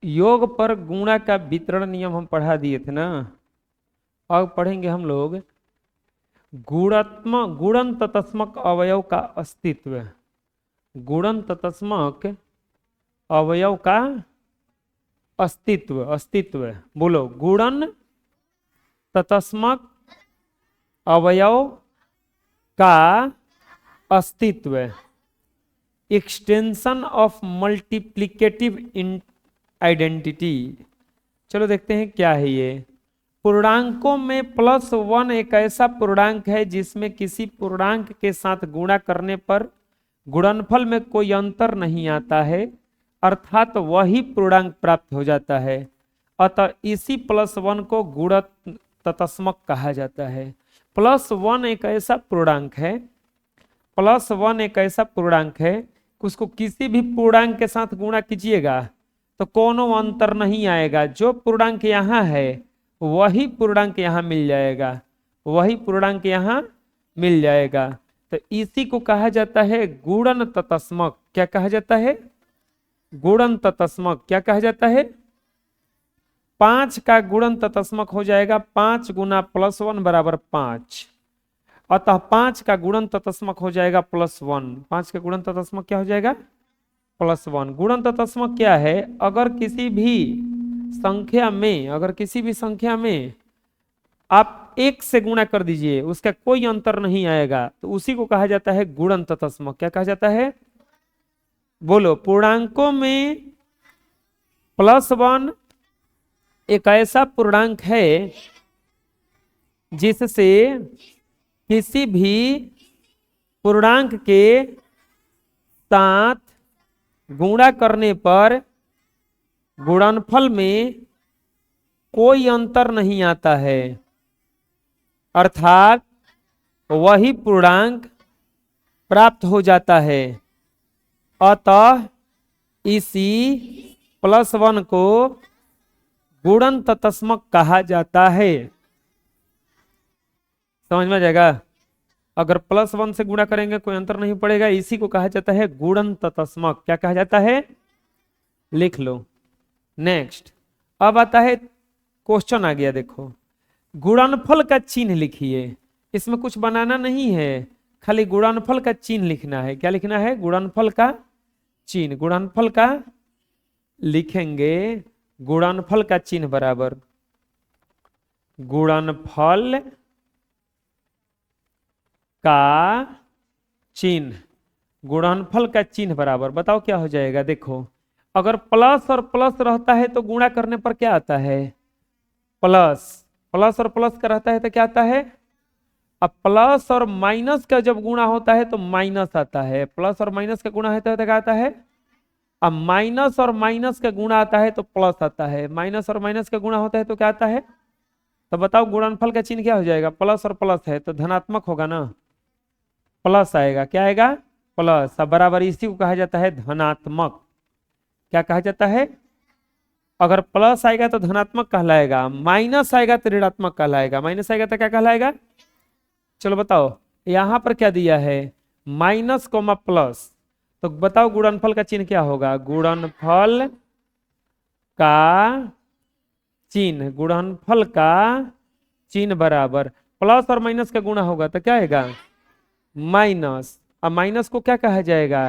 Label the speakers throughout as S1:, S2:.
S1: योग पर गुणा का वितरण नियम हम पढ़ा दिए थे ना। अब पढ़ेंगे हम लोग गुणन तत्समक अवयव का अस्तित्व। गुणन तत्समक अवयव का अस्तित्व। अस्तित्व बोलो, गुणन तत्समक अवयव का अस्तित्व। Extension of multiplicative identity. चलो देखते हैं क्या है ये। पूर्णांकों में +1 एक ऐसा पूर्णांक है जिसमें किसी पूर्णांक के साथ गुणा करने पर गुणनफल में कोई अंतर नहीं आता है, अर्थात वही पूर्णांक प्राप्त हो जाता है। अतः इसी +1 को गुणन तत्समक कहा जाता है। +1 एक ऐसा पूर्णांक है, +1 एक ऐसा पूर्णांक है, उसको किसी भी पूर्णांक के साथ गुणा कीजिएगा तो कोनो अंतर नहीं आएगा। जो पूर्णांक यहाँ है वही पूर्णांक यहाँ मिल जाएगा, वही पूर्णांक यहाँ मिल जाएगा। तो इसी को कहा जाता है गुणन तत्समक। क्या कहा जाता है? गुणन तत्समक। क्या कहा जाता है? 5 का गुणन तत्समक हो जाएगा 5 गुना +1 बराबर 5। अतः 5 का गुणन तत्समक हो जाएगा +1। 5 का गुणन तत्समक क्या हो जाएगा? +1। गुणन तत्समक क्या है? अगर किसी भी संख्या में आप 1 से गुणा कर दीजिए, उसका कोई अंतर नहीं आएगा, तो उसी को कहा जाता है गुणन तत्समक। क्या कहा जाता है? बोलो। पूर्णांकों में +1 एक ऐसा पूर्णांक है जिससे किसी भी पूर्णांक के साथ गुणा करने पर गुणनफल में कोई अंतर नहीं आता है, अर्थात वही पूर्णांक प्राप्त हो जाता है। अतः इसी +1 को गुणन तत्समक कहा जाता है। समझ में आ जाएगा? अगर +1 से गुणा करेंगे कोई अंतर नहीं पड़ेगा, इसी को कहा जाता है गुणन तत्समक। क्या कहा जाता है? लिख लो। नेक्स्ट, अब आता है क्वेश्चन आ गया। देखो, गुणनफल का चिन्ह लिखिए। इसमें कुछ बनाना नहीं है, खाली गुणनफल का चिन्ह लिखना है। क्या लिखना है? गुणनफल का चिन्ह। गुणनफल का लिखेंगे, गुणनफल का चिन्ह बराबर गुणनफल का चिन्ह। गुणनफल का चिन्ह बराबर, बताओ क्या हो जाएगा? देखो, अगर प्लस और प्लस रहता है तो गुणा करने पर क्या आता है? प्लस। प्लस और प्लस का रहता है तो क्या आता है? अब प्लस और माइनस का जब गुणा होता है तो माइनस आता है। प्लस और माइनस का गुणा होता है तो क्या आता है? अब माइनस और माइनस का गुणा आता है तो प्लस आता है। माइनस और माइनस का गुणा होता है तो क्या आता है? तो बताओ गुणनफल का चिन्ह क्या हो जाएगा? प्लस और प्लस है तो धनात्मक होगा ना, प्लस आएगा। क्या आएगा? प्लस। अब बराबर इसी को कहा जाता है धनात्मक। क्या कहा जाता है? अगर प्लस आएगा तो धनात्मक कहलाएगा, माइनस आएगा तो ऋणात्मक कहलाएगा, माइनस आएगा तो क्या कहलाएगा? चलो बताओ, यहां पर क्या दिया है? Minus coma plus. तो बताओ गुणनफल का चिन्ह क्या होगा? गुणनफल का चिन्ह। गुणनफल का चिन्ह बराबर प्लस और माइनस का गुणा होगा तो क्या आएगा? माइनस। अब माइनस को क्या कहा जाएगा?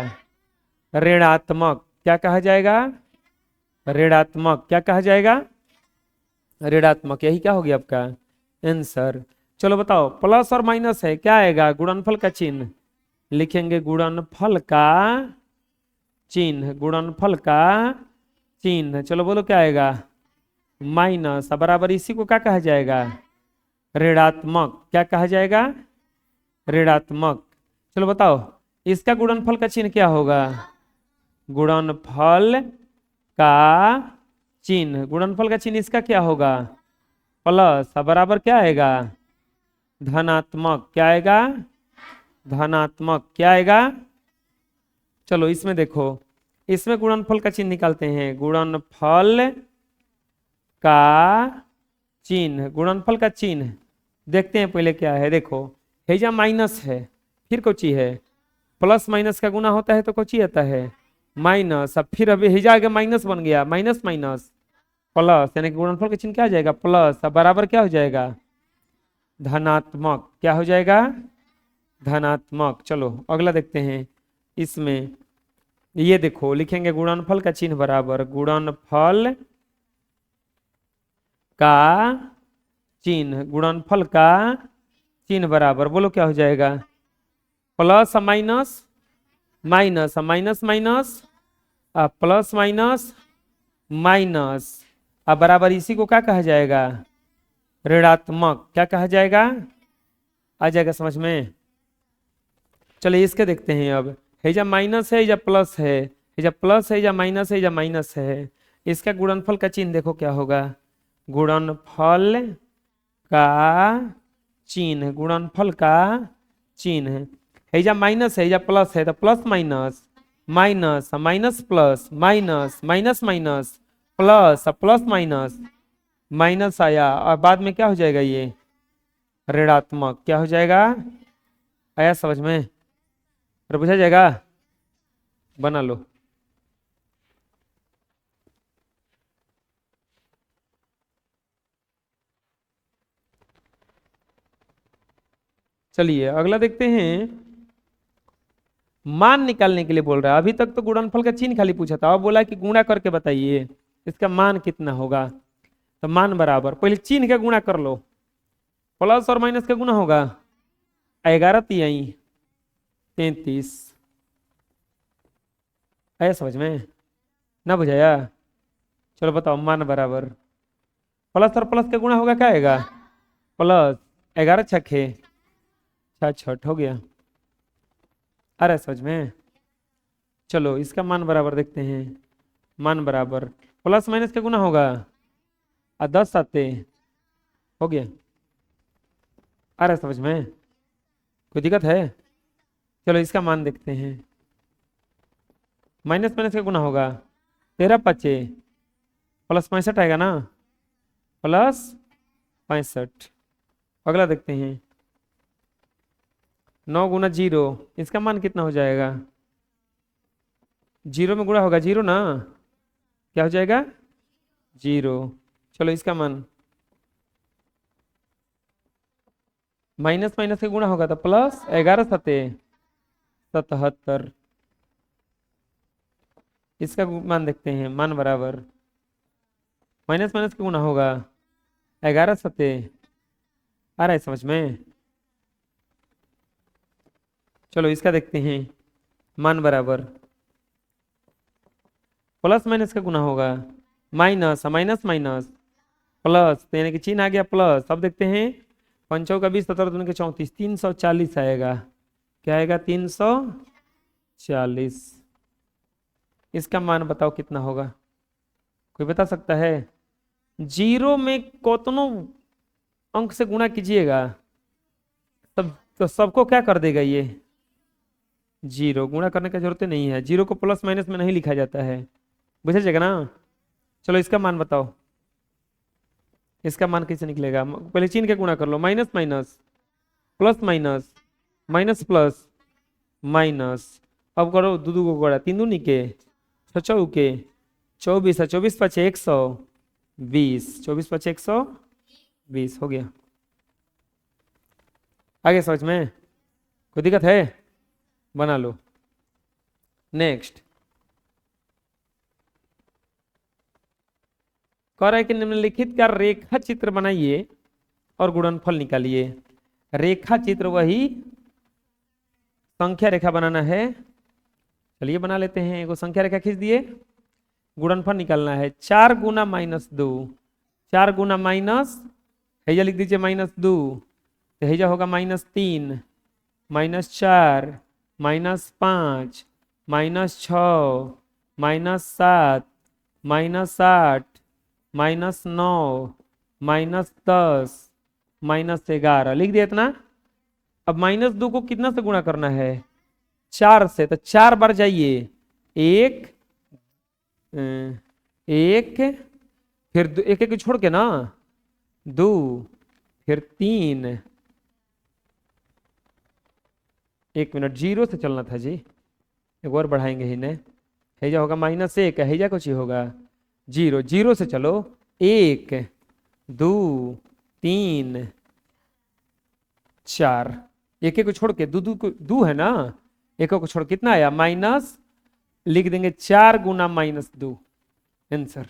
S1: ऋणात्मक। क्या कहा जाएगा? ऋणात्मक। क्या कहा जाएगा? ऋणात्मक। यही क्या हो गया आपका आंसर। चलो बताओ, प्लस और माइनस है, क्या आएगा? गुणनफल का चिन्ह लिखेंगे, गुणनफल का चिन्ह। गुणनफल का चिन्ह। चलो बोलो क्या आएगा? माइनस। बराबर इसी को क्या कहा जाएगा? ऋणात्मक। क्या कहा जाएगा? ऋणात्मक। चलो बताओ, इसका गुणनफल का चिन्ह क्या होगा? गुणनफल का चिन्ह। गुणनफल का चिन्ह इसका क्या होगा? प्लस। बराबर क्या आएगा? धनात्मक। क्या आएगा? धनात्मक। क्या आएगा? चलो इसमें देखो, इसमें गुणनफल का चिन्ह निकालते हैं। गुणनफल का चिन्ह। गुणनफल का चिन्ह देखते हैं पहले क्या है। देखो, हेजा माइनस है, फिर कोची है? प्लस माइनस का गुना होता है तो कोची आता है? माइनस, अब फिर अभी हिजा आगे माइनस बन गया, माइनस माइनस प्लस, यानी कि गुणनफल का चिन्ह क्या हो जाएगा, प्लस। अब बराबर क्या हो जाएगा, धनात्मक। क्या हो जाएगा, धनात्मक। चलो अगला देखते हैं। इसमें ये देखो लिखेंगे गुणनफल का चिन्ह बराबर, गुणनफल का चिन्ह, गुणनफल का चिन्ह बराबर, बोलो क्या हो जाएगा, plus minus, minus minus minus, plus minus minus, अब बराबर इसी को क्या कहा जाएगा, ऋणात्मक। क्या कहा जाएगा, आ जाएगा समझ में। चलिए इसके देखते हैं अब। हेजा माइनस है या प्लस है, हेजा प्लस है या माइनस है या माइनस है, इसका गुणनफल का चिन्ह देखो क्या होगा, गुणनफल का चिन्ह, गुणनफल का चिन्ह। हेजा माइनस है या प्लस है, तो plus minus, minus minus plus, minus minus minus plus, plus minus minus आया, और बाद में क्या हो जाएगा ये, ऋणात्मक। क्या हो जाएगा, आया समझ में, और पूछा जाएगा, बना लो। चलिए अगला देखते हैं। मान निकालने के लिए बोल रहा है, अभी तक तो गुणनफल का चिन्ह खाली पूछा था, अब बोला कि गुणा करके बताइए इसका मान कितना होगा। तो मान बराबर, पहले चिन्ह का गुणा कर लो, प्लस और माइनस का गुणा होगा, 11 तिहाई 33। आया समझ में, ना बुझाया। चलो बताओ, मान बराबर, प्लस और प्लस का गुणा होगा, क्या आएगा, प्लस 11 छठे 66 हो गया। अरे समझ में। चलो इसका मान बराबर देखते हैं, मान बराबर प्लस माइनस का गुना होगा, 10 आते हो गया। अरे समझ में, कोई दिक्कत है। चलो इसका मान देखते हैं, माइनस माइनस का गुना होगा, 13 पचे प्लस 65 आएगा ना, प्लस 65। अगला देखते हैं, 9 गुना 0, इसका मान कितना हो जाएगा, 0 में गुणा होगा 0 ना, क्या हो जाएगा 0। चलो इसका मान, माइनस माइनस का गुणा होगा तो प्लस, 11 सते 77। इसका मान देखते हैं, मान बराबर, माइनस माइनस का गुणा होगा, 11 सते आ रहा है समझ में। चलो इसका देखते हैं, मान बराबर, प्लस माइनस का गुना होगा, माइनस माइनस माइनस प्लस, तो यानी कि चिन्ह आ गया प्लस। अब देखते हैं, 5 का 20, 17 दूनी के 34, 340 आएगा। क्या आएगा, 340। इसका मान बताओ कितना होगा, कोई बता सकता है। 0 में कोतनों अंक से गुणा कीजिएगा तब तो सबको क्या कर देगा ये, 0 गुणा करने की जरूरत नहीं है, 0 को प्लस माइनस में नहीं लिखा जाता है, बुझे जाएगा ना। चलो इसका मान बताओ, इसका मान कैसे निकलेगा, पहले चिन्ह के गुणा कर लो, minus minus plus minus minus plus minus. अब करो दू दू को गड़ा, 3 दूनी के 6 के 24 है, 24 पचे 120, 24 पचे 120 हो गया। आगे समझ में, कोई दिक्कत है, बना लो। नेक्स्ट कह रहा है कि निम्नलिखित का रेखा चित्र बनाइए और गुणनफल निकालिए। रेखा चित्र वही संख्या रेखा बनाना है, चलिए बना लेते हैं। एगो संख्या रेखा खींच दिए, गुणनफल निकालना है, 4 गुना -2, 4 गुना माइनस, हैजा लिख दीजिए -2, तो हैजा होगा -3, -4, -5, -6, -7, -8, -9, -10, -11 लिख दिया इतना। अब -2 को कितना से गुणा करना है, 4 से, तो 4 बार जाइए, 1 1, फिर एक एक छोड़ के ना 2, फिर 3, 1 मिनट 0 से चलना था जी, एक और बढ़ाएंगे ही ने, हैजा होगा -1, हैजा कुछ ही होगा 0, 0 से चलो 1 2 3 4, एक एक को छोड़ के दू दू को दू है ना, एक को छोड़ कितना आया माइनस, लिख देंगे 4 गुना -2, आंसर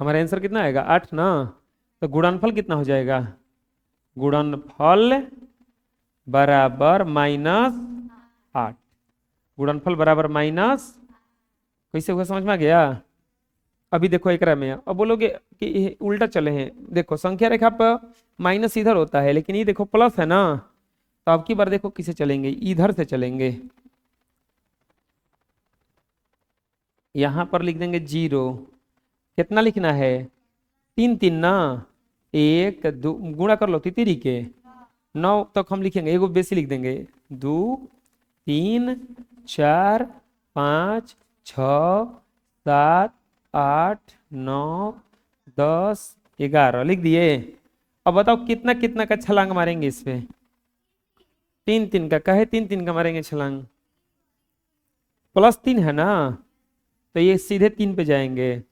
S1: हमारा आंसर कितना आएगा 8 ना। तो गुणनफल कितना हो जाएगा, गुणनफल बराबर -8, गुणनफल बराबर माइनस, कैसे हुआ समझ में आ गया। अभी देखो एकरा में अब बोलोगे कि उल्टा चले हैं, देखो संख्या रेखा पर माइनस इधर होता है, लेकिन ये देखो प्लस है ना, तो अब की बार देखो किसे चलेंगे, इधर से चलेंगे, यहां पर लिख देंगे 0, कितना लिखना है 3 3 ना, 1 2 गुणा कर लो तितरी के 9 तक हम लिखेंगे, एगो बेसी लिख देंगे 2 3 4 5 6 7 8 9 10 11 लिख दिए। अब बताओ कितना कितना का छलांग मारेंगे इस पे, 3 3 का, कहे 3 3 का मारेंगे छलांग, +3 है ना, तो ये सीधे 3 पे जाएंगे,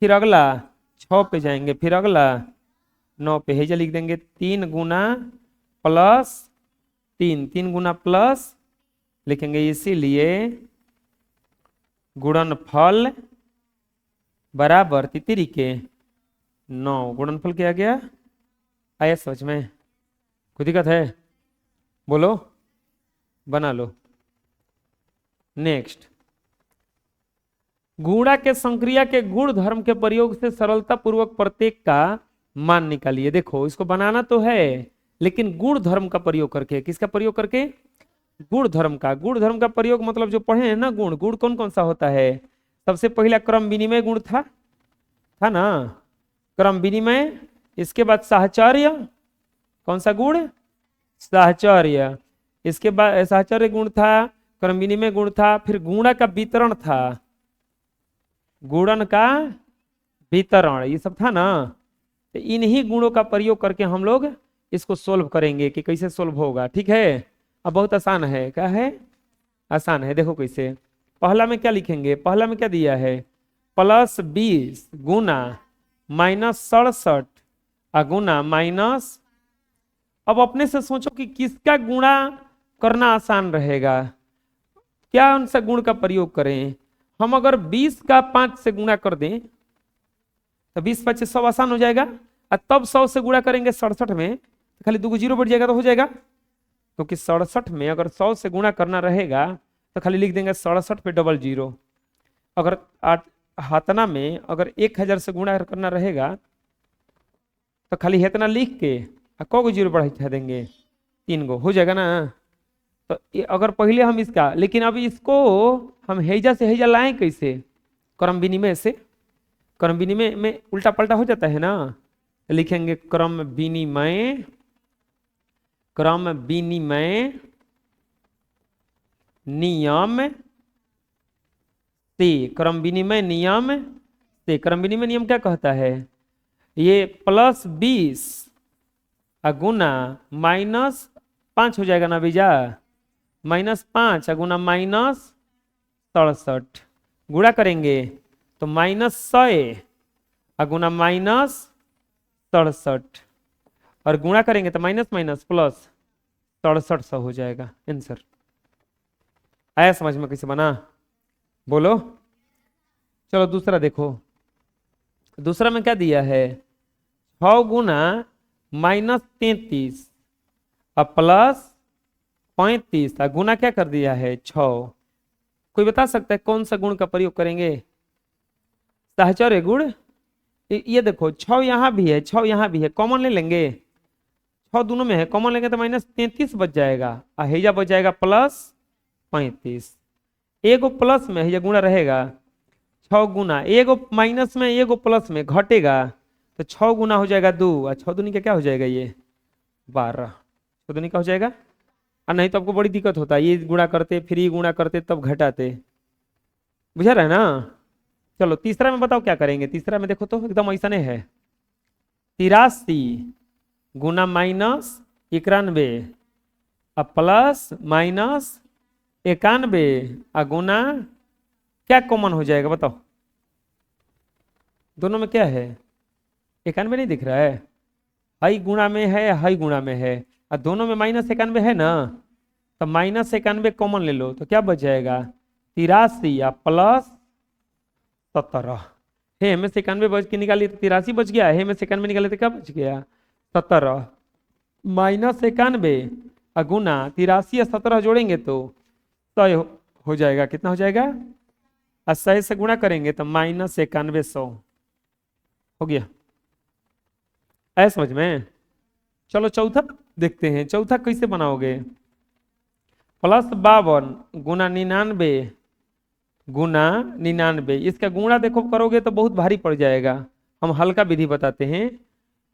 S1: फिर अगला 6 पे जाएंगे, फिर अगला 9 पे, हेजा लिख देंगे 3 गुना +3, 3 गुना प्लस लिखेंगे, इसीलिए गुणनफल बराबर तितरी के 9, गुणनफल क्या गया, आया समझ में, कोई दिक्कत है बोलो, बना लो। नेक्स्ट, गुणा के संक्रिया के गुण धर्म के प्रयोग से सरलता पूर्वक प्रत्येक का मान निकालिए। देखो इसको बनाना तो है, लेकिन गुण धर्म का प्रयोग करके, किसका प्रयोग करके, गुण धर्म का, गुण धर्म का प्रयोग मतलब जो पढ़े हैं ना, गुण गुण कौन कौन सा होता है, सबसे पहला क्रम विनिमय गुण था ना, क्रम विनिमय, इसके बाद साहचर्य, कौन सा गुण, साहचर्य, इसके बाद साहचर्य गुण था, क्रम विनिमय गुण था, फिर गुणा का वितरण था, गुणन का वितरण, ये सब था ना, तो इन्हीं गुणों का प्रयोग करके हम लोग इसको सोल्व करेंगे कि कैसे सोल्व होगा, ठीक है। अब बहुत आसान है, क्या है, आसान है, देखो कैसे, पहला में क्या लिखेंगे, पहला में क्या दिया है, +20 गुना -67 गुना माइनस, अब अपने से सोचो कि किसका गुणा करना आसान रहेगा, क्या उनसे गुण का प्रयोग करें, हम अगर 20 का 5 से गुणा कर दें तो 20 5 100 आसान हो जाएगा, और तब 100 से गुणा करेंगे 67 में, तो खाली 2 जीरो बढ़ जाएगा तो हो जाएगा, क्योंकि 67 में अगर 100 से गुणा करना रहेगा तो खाली लिख देंगे 67 पे डबल जीरो, अगर हाथना में अगर 1000 से गुणा करना रहेगा तो खाली हेतना लिख के क गो जीरो बढ़ा देंगे, 3 गो हो जाएगा ना। तो अगर पहले हम इसका, लेकिन अब इसको हम हैजा से हैजा लाएं कैसे, क्रम विनिमय से, क्रम विनिमय में उल्टा पलटा हो जाता है ना, तो लिखेंगे क्रम विनिमय, क्रम विनिमय नियम से, क्रम विनिमय नियम से, क्रम विनिमय नियम क्या कहता है, ये +20 गुना -5 हो जाएगा ना भैया, -5 गुना -67 गुणा करेंगे तो -100 गुना -67, और गुणा करेंगे तो माइनस माइनस प्लस 6700 हो जाएगा आंसर। आया समझ में कैसे बना, बोलो। चलो दूसरा देखो, दूसरा में क्या दिया है, 6 गुना -33 और +35, गुना क्या कर दिया है 6, कोई बता सकता है कौन सा गुण का प्रयोग करेंगे, साहचर्य गुण, ये देखो 6 यहाँ भी है, 6 यहाँ भी है, कॉमन ले लेंगे, 6 दोनों में है, कॉमन लेंगे तो -33 बच जाएगा, और हैजा बच जाएगा +35, एगो प्लस में है गुणा रहेगा, 6 गुना, एगो माइनस में एगो प्लस में घटेगा, तो 6 गुना हो जाएगा 2, और 6 दूनी का क्या हो जाएगा ये 12, 6 दूनी का हो जाएगा, और नहीं तो आपको बड़ी दिक्कत होता है, ये गुणा करते फिर ये गुणा करते तब घटाते, बुझा रहा है ना। चलो तीसरा में बताओ क्या करेंगे, तीसरा में देखो तो एकदम ऐसा नहीं है, 83 गुना -91 और +-91 गुना क्या कॉमन हो जाएगा बताओ? दोनों में क्या है? 91 नहीं दिख रहा है? हाई गुणा में है, हाई गुणा में है, और दोनों में -91 है ना, तो -91 कॉमन ले लो तो क्या बच जाएगा? 83 या +17। हे में से 91 बच के निकाली तो 83 बच गया, हे में से 91 निकाले तो क्या बच गया? 17। -91 गुना 83 या 17 जोड़ेंगे तो 100 हो जाएगा। कितना हो जाएगा? 100 से गुणा करेंगे तो -91 100 हो गया। ऐसा समझ में? चलो चौथा देखते हैं, चौथा कैसे बनाओगे? +52 गुना 99 गुना 99, इसका गुणा देखो करोगे तो बहुत भारी पड़ जाएगा। हम हल्का विधि बताते हैं।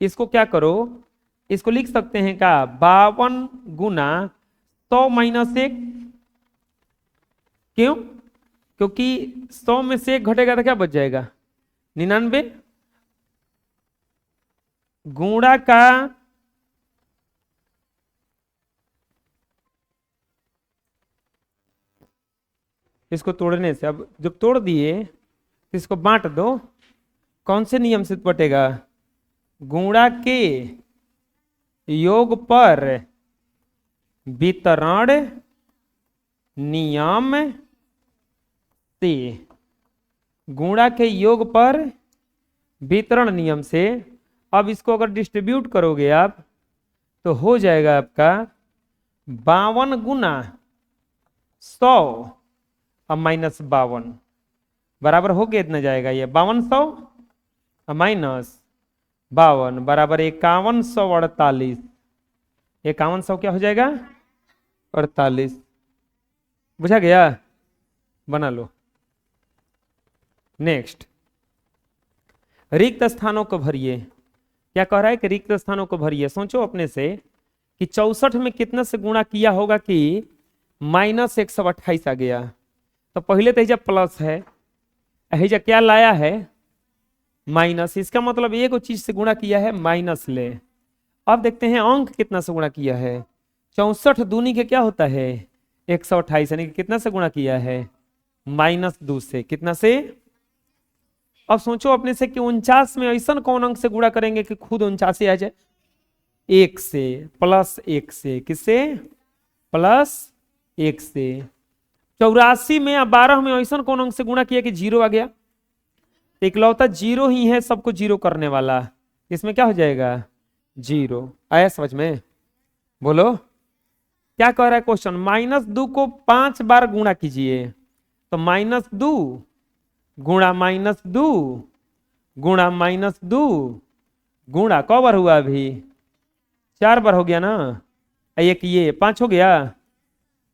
S1: इसको क्या करो, इसको लिख सकते हैं क्या? 52 गुना 100 -1। क्यों? क्योंकि 100 में से 1 घटेगा तो क्या बच जाएगा? 99 गुणा का इसको तोड़ने से, अब जब तोड़ दिए तो इसको बांट दो। कौन से नियम से बटेगा? गुणा के योग पर वितरण नियम से। गुणा के योग पर वितरण नियम से। अब इसको अगर डिस्ट्रीब्यूट करोगे आप तो हो जाएगा आपका 52 गुना 100 और -52 बराबर हो गया, इतना जाएगा ये 5200 और -52 बराबर 5148। 5100 क्या हो जाएगा? 48। बुझा गया? बना लो। नेक्स्ट, रिक्त स्थानों को भरिए। क्या कह रहा है कि रिक्त स्थानों को भरिए। सोचो अपने से कि 64 में कितना से गुणा किया होगा कि -128 आ गया। तो पहले तो एजा प्लस है, एजा क्या लाया है? माइनस। इसका मतलब एक चीज से गुणा किया है, माइनस ले। अब देखते हैं अंक कितना से गुणा किया है। 64 दूनी के क्या होता है? 128, यानी कि कितना से गुणा किया है? -2 से। कितना से? अब सोचो अपने से कि 49 में ऐसा कौन अंक से गुणा करेंगे कि खुद 49 आ जाए? 1 से, +1 से। किससे? +1 से। 84 में या 12 में ऐसा कौन अंक से गुणा किया कि 0 आ गया? इकलौता 0 ही है सबको 0 करने वाला। इसमें क्या हो जाएगा? 0। आया समझ में? बोलो क्या कह रहा है क्वेश्चन? -2 को 5 बार गुणा कीजिए तो -2 गुणा -2 गुणा -2 गुणा कौ बार हुआ? अभी 4 बार हो गया ना। एक ये 5 हो गया।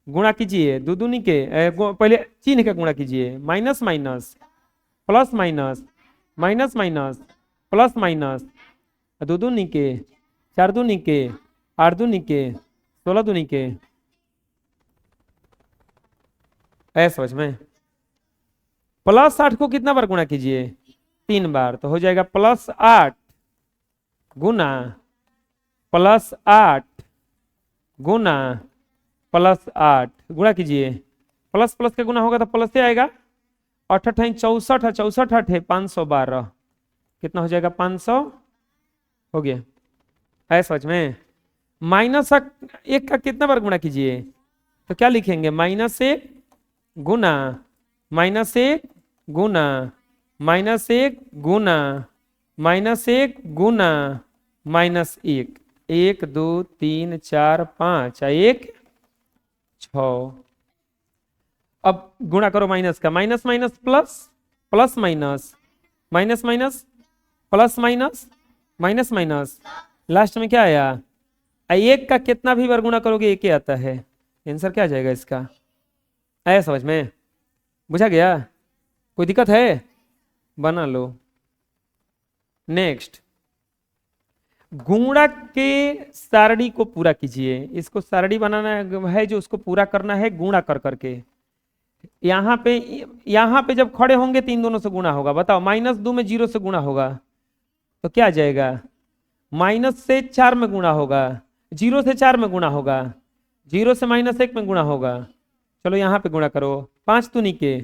S1: गुणा कीजिए दो दूनी के, पहले चिन्ह का गुणा कीजिए। Minus minus plus minus minus minus plus minus, दो दूनी के, 4 दूनी के, 8 दूनी के, 16 दूनी के। ऐसा समझ में? +8 को कितना बार गुणा कीजिए? 3 बार। तो हो जाएगा +8 गुना +8 गुना +8 गुणा कीजिए। प्लस प्लस का गुना होगा तो प्लस से आएगा। 8 8 64 है, 64 8 है 512। कितना हो जाएगा? 500 हो गया। है समझ में? -1 का कितना बार गुणा कीजिए तो क्या लिखेंगे? -1 गुना -1 गुना -1 गुना -1 गुना -1। 1 2 3 4 5 1 6। अब गुणा करो माइनस का, minus minus plus, plus minus, minus minus plus minus, minus minus, last में क्या आया? 1 का कितना भी बार गुणा करोगे 1 ही आता है। आंसर क्या आ जाएगा इसका? आया समझ में? बुझा गया? कोई दिक्कत है? बना लो। नेक्स्ट, गुणा के सारणी को पूरा कीजिए। इसको सारणी बनाना है जो उसको पूरा करना है गुणा कर करके। यहाँ पे जब खड़े होंगे 3 दोनों से गुणा होगा। बताओ -2 में 0 से गुणा होगा तो क्या आ जाएगा? माइनस से 4 में गुणा होगा, 0 से 4 में गुणा होगा, 0 से -1 में गुणा होगा। चलो यहाँ पे गुणा करो। 5 दूनी के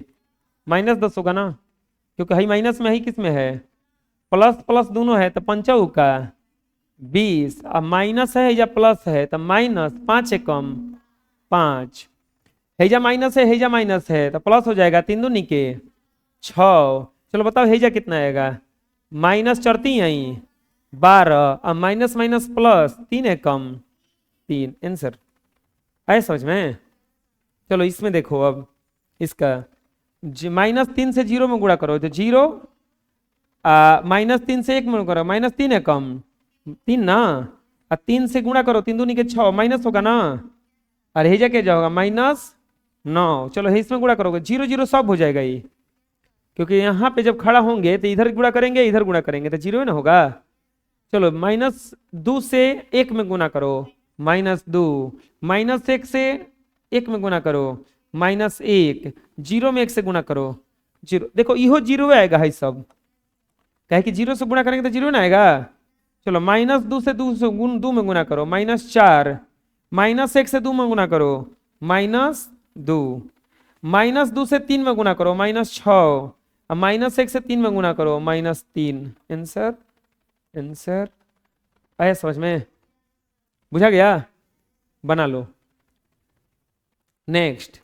S1: -10 होगा ना, क्योंकि हाई माइनस में ही किस में है, प्लस प्लस दोनों है, तो पंचौ का 20, अब माइनस है या प्लस है, तो माइनस 5 एकम 5, हैजा माइनस है हैजा माइनस है तो प्लस हो जाएगा, 3 दूनी के 6। चलो बताओ हैजा कितना आएगा, माइनस चरती आई 12, अब माइनस माइनस प्लस 3 एकम 3, आंसर आए समझ में। चलो इसमें देखो, अब इसका -3 से 0 में गुणा करो तो 0, -3 से 1 में करो -3 है कम 3 ना, 3 से गुणा करो 3 दूनी के 6, माइनस होगा ना, और हेजा क्या जाओगा -9। चलो इसमें गुणा करोगे 0 0 सब हो जाएगा ये, क्योंकि यहाँ पे जब खड़ा होंगे तो इधर गुणा करेंगे इधर गुणा करेंगे तो 0 ही ना होगा। चलो -2 से 1 में गुणा करो -2, -1 से 1 में गुणा करो -1, 0 में 1 से गुणा करो 0। देखो इहो 0 आएगा है सब, कहे कि 0 से गुणा करेंगे तो 0 ना आएगा। चलो -2 से 2 में गुणा करो -4, -1 से 2 में गुणा करो -2, -2 से 3 में गुणा करो -6, -1 से 3 में गुणा करो -3। आंसर आंसर आया समझ में, बुझा गया, बना लो। नेक्स्ट,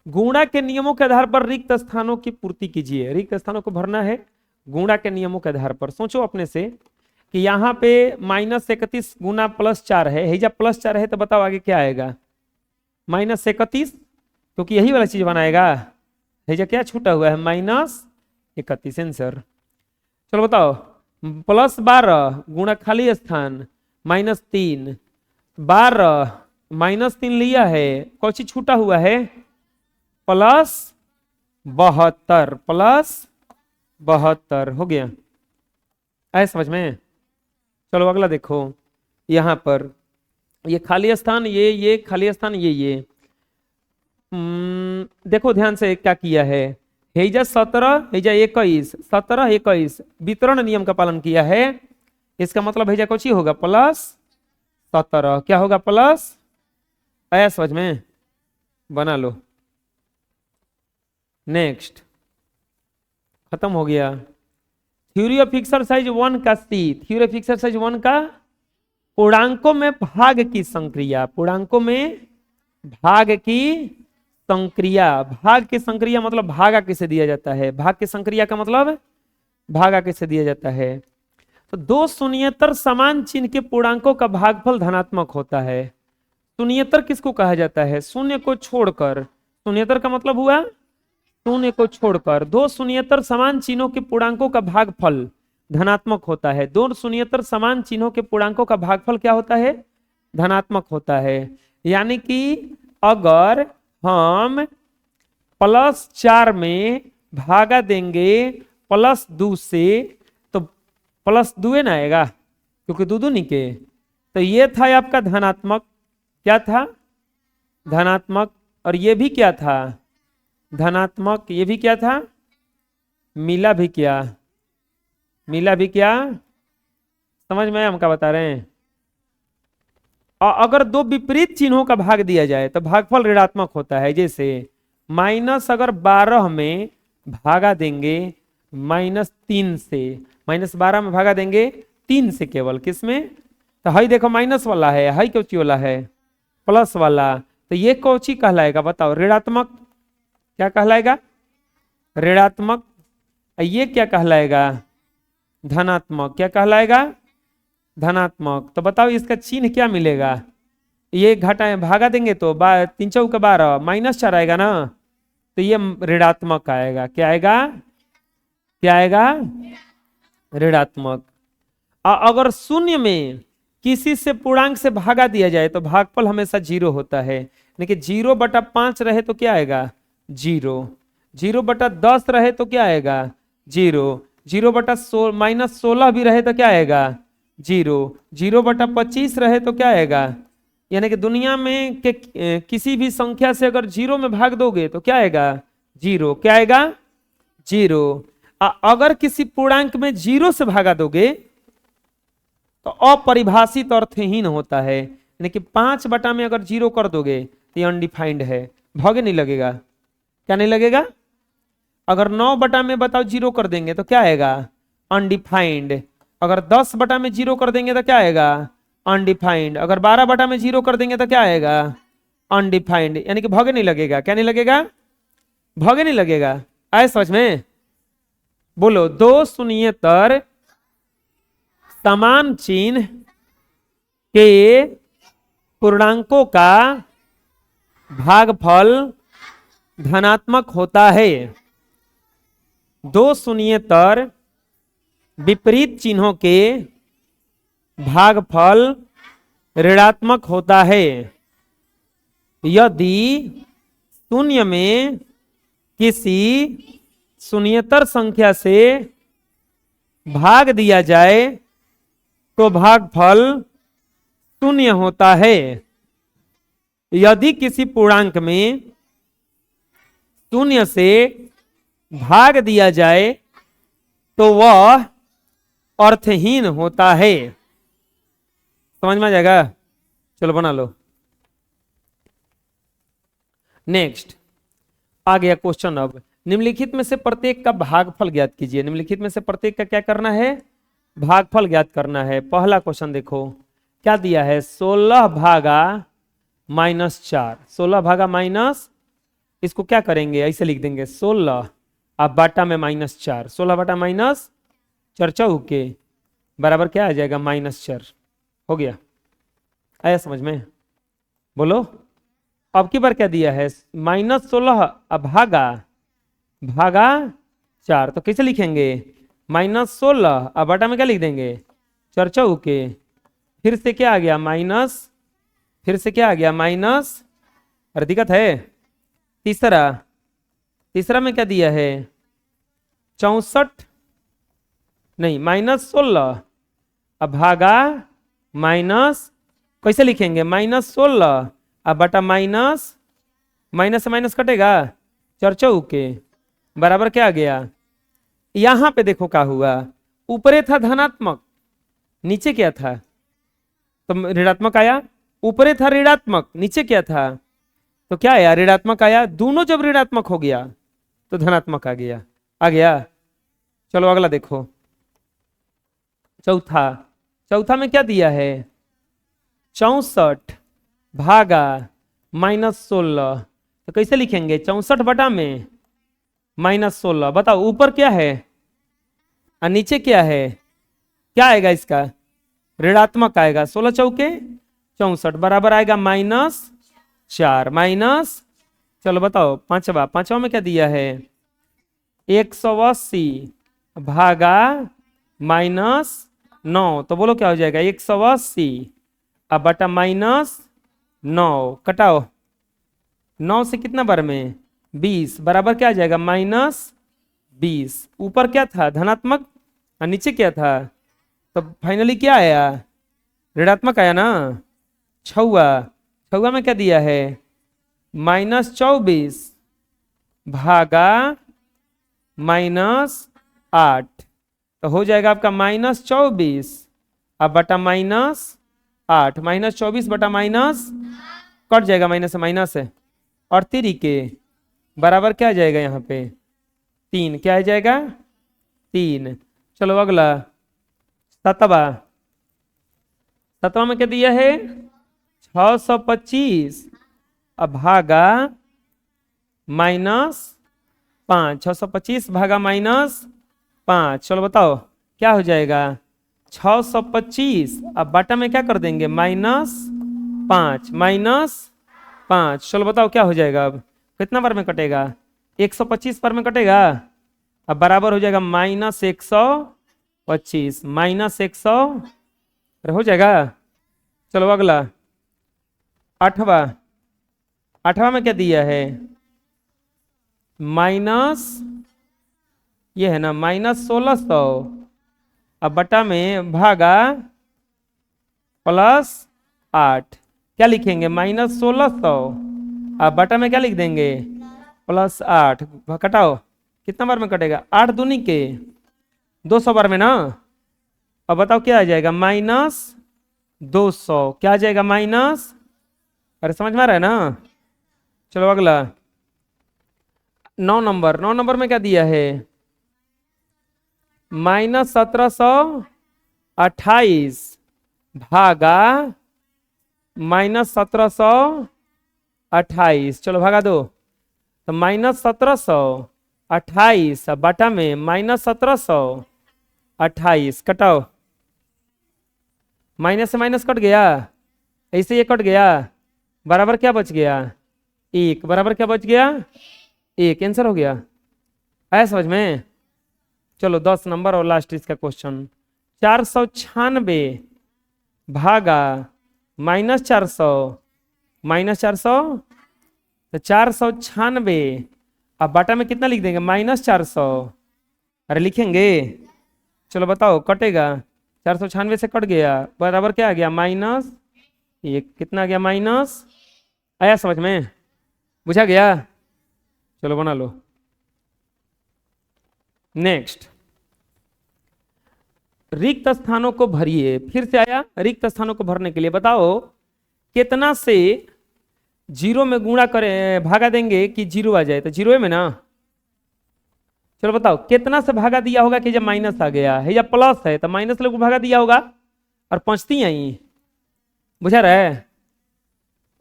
S1: गुणा के नियमों के आधार पर रिक्त स्थानों की पूर्ति कीजिए। रिक्त स्थानों को भरना है गुणा के नियमों के आधार पर। सोचो अपने से कि यहाँ पे -31 गुना +4 है, हैजा +4 है, तो बताओ आगे क्या आएगा, -31, क्योंकि यही वाला चीज बनाएगा, हैजा क्या छूटा हुआ है -31, आंसर। चलो बताओ, +12 गुणा खाली स्थान -3, 12 -3 लिया है, कौन चीज छूटा हुआ है, +72 हो गया, आए समझ में। चलो अगला देखो, यहां पर ये खाली स्थान ये खाली स्थान ये देखो ध्यान से क्या किया है, हैजा 17 हैजा 21, 17 21 वितरण नियम का पालन किया है, इसका मतलब हैजा कौन सी होगा +17, क्या होगा प्लस, आया समझ में, बना लो। नेक्स्ट, खत्म हो गया। थ्योरी ऑफ एक्सरसाइज 1 का सी, थ्योरी ऑफ एक्सरसाइज 1 का पूर्णांकों में भाग की संक्रिया, पूर्णांकों में भाग की संक्रिया, भाग की संक्रिया मतलब भागा किसे दिया जाता है, भाग की संक्रिया का मतलब भागा किसे दिया जाता है। तो दो शून्येतर समान चिन्ह के पूर्णांकों का भागफल धनात्मक होता है। शून्येतर किसको कहा जाता है, शून्य को छोड़कर, शून्येतर का मतलब हुआ शून्य को छोड़कर दो शून्येतर समान चिन्हों के पूर्णांकों का भागफल धनात्मक होता है। दो शून्येतर समान चिन्हों के पूर्णांकों का भागफल क्या होता है, धनात्मक होता है। यानी कि अगर हम +4 में भागा देंगे +2 से तो +2 ना आएगा, क्योंकि दो दूनी के, तो ये था आपका धनात्मक, क्या था धनात्मक, और ये भी क्या था धनात्मक, ये भी क्या था, मिला भी क्या, मिला भी क्या, समझ में हम क्या बता रहे हैं। और अगर दो विपरीत चिन्हों का भाग दिया जाए तो भागफल ऋणात्मक होता है। जैसे अगर 12 में भागा देंगे -3 से, -12 में भागा देंगे 3 से, केवल किसमें, तो हई देखो माइनस वाला है, हई कौची वाला है प्लस वाला, तो ये कौची कहलाएगा बताओ, ऋणात्मक, क्या कहलाएगा ऋणात्मक, ये क्या कहलाएगा धनात्मक, क्या कहलाएगा धनात्मक। तो बताओ इसका चिन्ह क्या मिलेगा, ये घटाएं भागा देंगे तो 3 चौके 12 -4 आएगा ना, तो ये ऋणात्मक आएगा, क्या आएगा, क्या आएगा ऋणात्मक। अगर शून्य में किसी से पूर्णांक से भागा दिया जाए तो भागफल हमेशा 0 होता है। लेकिन 0/5 रहे तो क्या आएगा 0, 0/10 रहे तो क्या आएगा 0, 0/16 भी रहे तो क्या आएगा 0, 0/25 रहे तो क्या आएगा, यानी कि दुनिया में के किसी भी संख्या से अगर 0 में भाग दोगे तो क्या आएगा 0, क्या आएगा 0। अगर किसी पूर्णांक में 0 से भागा दोगे तो अपरिभाषित अर्थहीन होता है, यानी कि 5 में अगर 0 कर दोगे तो ये अनडिफाइंड है, भागे नहीं लगेगा, क्या नहीं लगेगा अगर 9 बटा में बताओ 0 कर देंगे तो क्या आएगा? अनडिफाइंड। अगर 10 बटा में 0 कर देंगे तो क्या आएगा? अनडिफाइंड। अगर 12 बटा में 0 कर देंगे तो क्या आएगा? अनडिफाइंड। यानी कि भागे नहीं लगेगा। क्या नहीं लगेगा? भागे नहीं लगेगा। आए समझ में? बोलो, दो शून्येतर समान चिन्ह के पूर्णांकों का भागफल धनात्मक होता है। दो शून्येतर विपरीत चिन्हों के भागफल ऋणात्मक होता है यदि शून्य में किसी शून्येतर संख्या से भाग दिया जाए तो भागफल शून्य होता है। यदि किसी पूर्णांक में शून्य से भाग दिया जाए तो वह अर्थहीन होता है। समझ में आ जाएगा? चलो बना लो। नेक्स्ट आ गया क्वेश्चन। अब निम्नलिखित में से प्रत्येक का भागफल ज्ञात कीजिए। निम्नलिखित में से प्रत्येक का क्या करना है? भागफल ज्ञात करना है। पहला क्वेश्चन देखो क्या दिया है? 16 भागा -4। 16 भागा माइनस, इसको क्या करेंगे? ऐसे लिख देंगे 16 अब बाटा में -4। 16 बटा माइनस 4 चौके बराबर क्या आ जाएगा? -4। हो गया? आया समझ में? बोलो। अब की बार क्या दिया है? -16 अब भागा 4। तो कैसे लिखेंगे? -16 अब बटा में क्या लिख देंगे? 4 चौके। फिर से क्या आ गया? माइनस। फिर से क्या आ गया? माइनस। अरे दिक्कत है। तीसरा में क्या दिया है? 64 नहीं -16 अब भागा माइनस। कैसे लिखेंगे? -16 अब बटा माइनस से माइनस कटेगा 4 चौके बराबर क्या आ गया? यहां पे देखो क्या हुआ। ऊपरे था धनात्मक, नीचे क्या था? तो ऋणात्मक आया। ऊपरे था ऋणात्मक, नीचे क्या था? तो क्या आया? ऋणात्मक आया। दोनों जब ऋणात्मक हो गया तो धनात्मक आ गया। आ गया? चलो अगला देखो। चौथा में क्या दिया है? 64 भागा -16। तो कैसे लिखेंगे? 64 बटा में -16। बताओ ऊपर क्या है और नीचे क्या है? क्या आएगा इसका? ऋणात्मक आएगा। 16 चौके 64 बराबर आएगा -4 माइनस। चलो बताओ पांचवा में क्या दिया है? 180 भागा -9। तो बोलो क्या हो जाएगा? 180 अब बटा -9 कटाओ 9 से कितना बार में? 20 बराबर क्या आ जाएगा? -20। ऊपर क्या था? धनात्मक और नीचे क्या था? तो फाइनली क्या आया? ऋणात्मक आया ना। छुआ में क्या दिया है? -24 भागा -8। तो हो जाएगा आपका -24 अब बटा -8। -24 बटा माइनस कट जाएगा, माइनस से माइनस है। और 3 के बराबर क्या आ जाएगा? यहाँ पे 3 क्या आ जाएगा? 3। चलो अगला सतवा में क्या दिया है? 625 अब भागा -5। 625 भागा -5। चलो बताओ क्या हो जाएगा? 625 अब बटा में क्या कर देंगे? -5। चलो बताओ क्या हो जाएगा? अब कितना बार में कटेगा? 125 बार में कटेगा। अब बराबर हो जाएगा -125 -100 हो जाएगा। चलो अगला आठवां में क्या दिया है? ये है ना -1600 अब बटा में भागा +8। क्या लिखेंगे? -1600 अब बटा में क्या लिख देंगे? +8। कटाओ कितना बार में कटेगा? 8 दूनी के 200 बार में ना। अब बताओ क्या आ जाएगा? -200 क्या आ जाएगा? माइनस। अरे समझ में आ रहा है ना? चलो अगला 9 नंबर में क्या दिया है? -1728 भागा -1728, चलो भागा दो। तो -1728 बटा में -1728 कटाओ। माइनस से माइनस कट गया, ऐसे ये कट गया, बराबर क्या बच गया? 1। बराबर क्या बच गया? 1। आंसर हो गया। आया समझ में? चलो 10 नंबर और लास्ट इसका क्वेश्चन। 496 भागा -400 -400, तो 496 अब बाटा में कितना लिख देंगे? -400। अरे लिखेंगे, चलो बताओ कटेगा। 496 से कट गया, बराबर क्या आ गया? -1। कितना आ गया? माइनस। आया समझ में? बुझा गया? चलो बना लो। नेक्स्ट, रिक्त स्थानों को भरिए। फिर से आया रिक्त स्थानों को भरने के लिए। बताओ कितना से जीरो में गुणा करें, भागा देंगे कि जीरो आ जाए? तो जीरो में ना। चलो बताओ कितना से भागा दिया होगा कि जब माइनस आ गया है या प्लस है तो माइनस लोग भागा दिया होगा और पंचती आई। बुझा रहा है?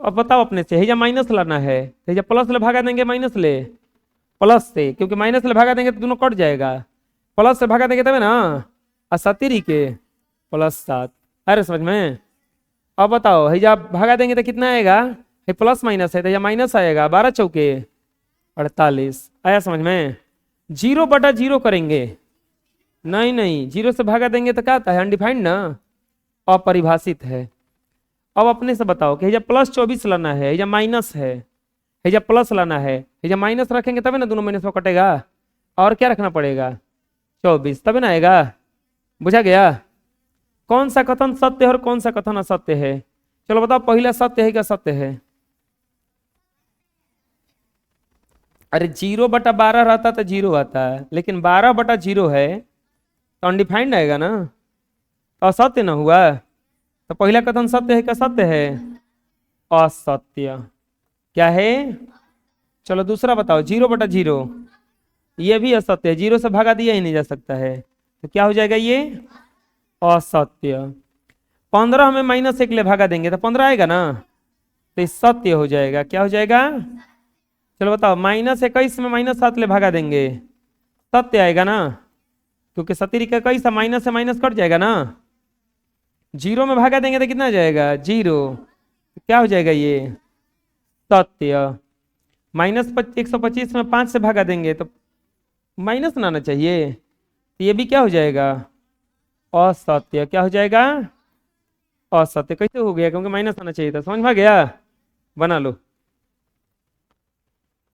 S1: अब बताओ अपने से, या माइनस लाना है या प्लस ले भागा देंगे? माइनस ले प्लस से, क्योंकि माइनस ले भागा देंगे तो दोनों कट जाएगा। प्लस से भागा देंगे तब ना। और 17 के +7। अरे समझ में? अब बताओ है जब भागा देंगे तो कितना आएगा? है प्लस माइनस है तो या माइनस आएगा। 12 चौके 48। आया समझ में? 0/0 करेंगे? नहीं नहीं, 0 से भागा देंगे तो क्या आता है? अनडिफाइंड ना, अपरिभाषित है। अब अपने से बताओ कि जब +24 लाना है या माइनस है जब प्लस लाना है या माइनस रखेंगे तभी ना दोनों माइनस में कटेगा। और क्या रखना पड़ेगा? 24, तभी ना आएगा। बुझा गया? कौन सा कथन सत्य है और कौन सा कथन असत्य है? चलो बताओ, पहला सत्य है क्या सत्य है? अरे 0/12 रहता तो 0 आता है, लेकिन 12/0 है तो अनडिफाइंड आएगा ना, तो असत्य ना हुआ। तो पहला कथन सत्य है क्या सत्य है? असत्य। क्या है? चलो दूसरा बताओ, 0/0 ये भी असत्य है, 0 से भागा दिया ही नहीं जा सकता है, तो क्या हो जाएगा ये? असत्य। 15 में -1 ले भागा देंगे तो 15 आएगा ना, तो ये सत्य हो जाएगा। क्या हो जाएगा? चलो बताओ, -21 में -7 ले भागा देंगे, सत्य आएगा ना, क्योंकि 17 का 21 माइनस से माइनस कट जाएगा ना। 0 में भागा देंगे तो कितना आ जाएगा? 0। क्या हो जाएगा ये? सत्य। -125 में 5 से भागा देंगे तो माइनस ना आना चाहिए, तो ये भी क्या हो जाएगा? असत्य। क्या हो जाएगा? असत्य। कैसे हो गया? क्योंकि माइनस आना चाहिए था। समझ में आ गया? बना लो।